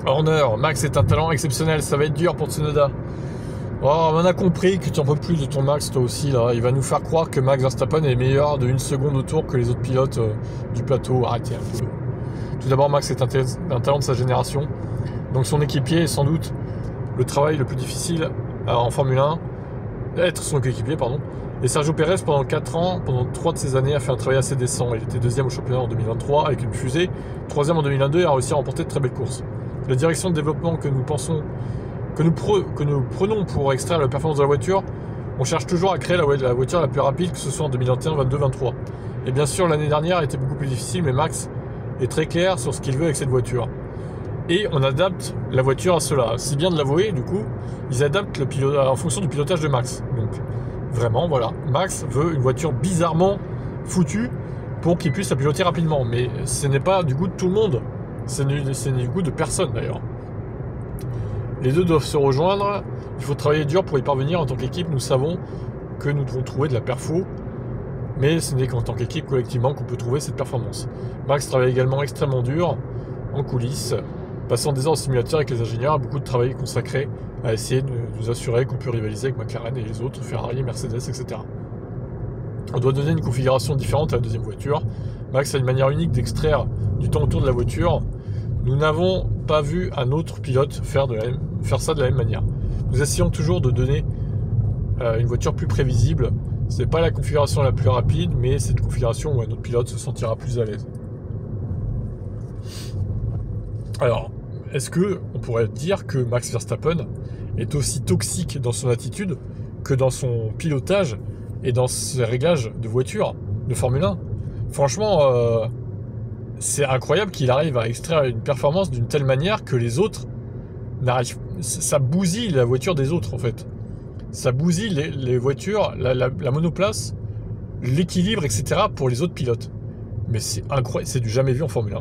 Horner, Max est un talent exceptionnel, ça va être dur pour Tsunoda. Oh, on a compris que tu en peux plus de ton Max, toi aussi, là. Il va nous faire croire que Max Verstappen est meilleur de 1 seconde au tour que les autres pilotes du plateau. Arrêtez un peu. Tout d'abord, Max est un talent de sa génération. Donc son équipier est sans doute le travail le plus difficile en Formule 1. Être son équipier, pardon. Et Sergio Pérez, pendant 4 ans, pendant 3 de ces années, a fait un travail assez décent. Il était 2e au championnat en 2023 avec une fusée, 3e en 2022 et a réussi à remporter de très belles courses. La direction de développement que nous prenons pour extraire la performance de la voiture, on cherche toujours à créer la voiture la plus rapide, que ce soit en 2021, 22, 23. Et bien sûr, l'année dernière était beaucoup plus difficile, mais Max est très clair sur ce qu'il veut avec cette voiture. Et on adapte la voiture à cela. C'est bien de l'avouer, du coup, ils adaptent le pilote en fonction du pilotage de Max. Donc, vraiment, voilà. Max veut une voiture bizarrement foutue pour qu'il puisse la piloter rapidement. Mais ce n'est pas du goût de tout le monde. C'est du goût de personne, d'ailleurs. Les deux doivent se rejoindre. Il faut travailler dur pour y parvenir. En tant qu'équipe, nous savons que nous devons trouver de la perfo. Mais ce n'est qu'en tant qu'équipe, collectivement, qu'on peut trouver cette performance. Max travaille également extrêmement dur, en coulisses, passant des heures au simulateur avec les ingénieurs, beaucoup de travail consacré à essayer de nous assurer qu'on peut rivaliser avec McLaren et les autres, Ferrari, Mercedes, etc. On doit donner une configuration différente à la deuxième voiture. Max a une manière unique d'extraire du temps autour de la voiture. Nous n'avons pas vu un autre pilote faire ça de la même manière. Nous essayons toujours de donner une voiture plus prévisible. Ce n'est pas la configuration la plus rapide, mais c'est une configuration où un autre pilote se sentira plus à l'aise. Alors, est-ce qu'on pourrait dire que Max Verstappen est aussi toxique dans son attitude que dans son pilotage et dans ses réglages de voiture, de Formule 1 ? Franchement, c'est incroyable qu'il arrive à extraire une performance d'une telle manière que les autres n'arrivent... Ça bousille la voiture des autres, en fait. Ça bousille les voitures, la monoplace, l'équilibre, etc. pour les autres pilotes. Mais c'est incroyable, c'est du jamais vu en Formule 1.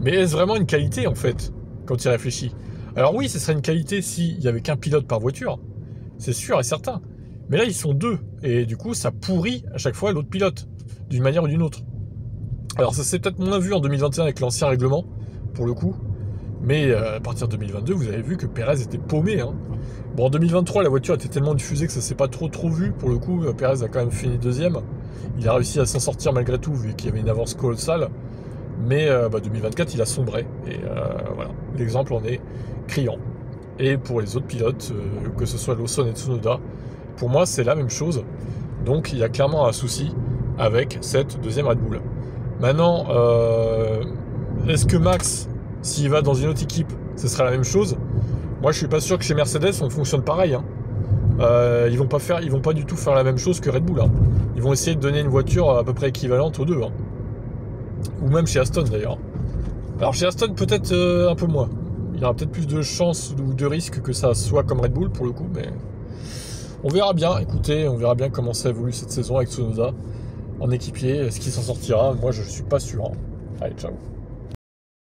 Mais est-ce vraiment une qualité, en fait, quand tu y réfléchis ? Alors oui, ce serait une qualité s'il n'y avait qu'un pilote par voiture, c'est sûr et certain. Mais là, ils sont deux, et du coup, ça pourrit à chaque fois l'autre pilote, d'une manière ou d'une autre. Alors ça s'est peut-être moins vu en 2021 avec l'ancien règlement, pour le coup, mais à partir de 2022, vous avez vu que Pérez était paumé. Hein. Bon, en 2023, la voiture était tellement diffusée que ça s'est pas trop vu, pour le coup. Pérez a quand même fini 2e. Il a réussi à s'en sortir malgré tout, vu qu'il y avait une avance colossale. Mais 2024, il a sombré. Et voilà, l'exemple en est criant. Et pour les autres pilotes, que ce soit Lawson et Tsunoda, pour moi, c'est la même chose. Donc, il y a clairement un souci avec cette deuxième Red Bull. Maintenant, est-ce que Max, s'il va dans une autre équipe, ce sera la même chose ? Moi, je suis pas sûr que chez Mercedes, on fonctionne pareil. Hein. Ils vont pas du tout faire la même chose que Red Bull. Hein. Ils vont essayer de donner une voiture à peu près équivalente aux deux. Hein. Ou même chez Aston d'ailleurs. Alors chez Aston peut-être un peu moins. Il y aura peut-être plus de chances ou de risques que ça soit comme Red Bull pour le coup, mais on verra bien. Écoutez, on verra bien comment ça évolue cette saison avec Tsunoda en équipier. Est-ce qu'il s'en sortira ? Moi je suis pas sûr. Hein. Allez, ciao.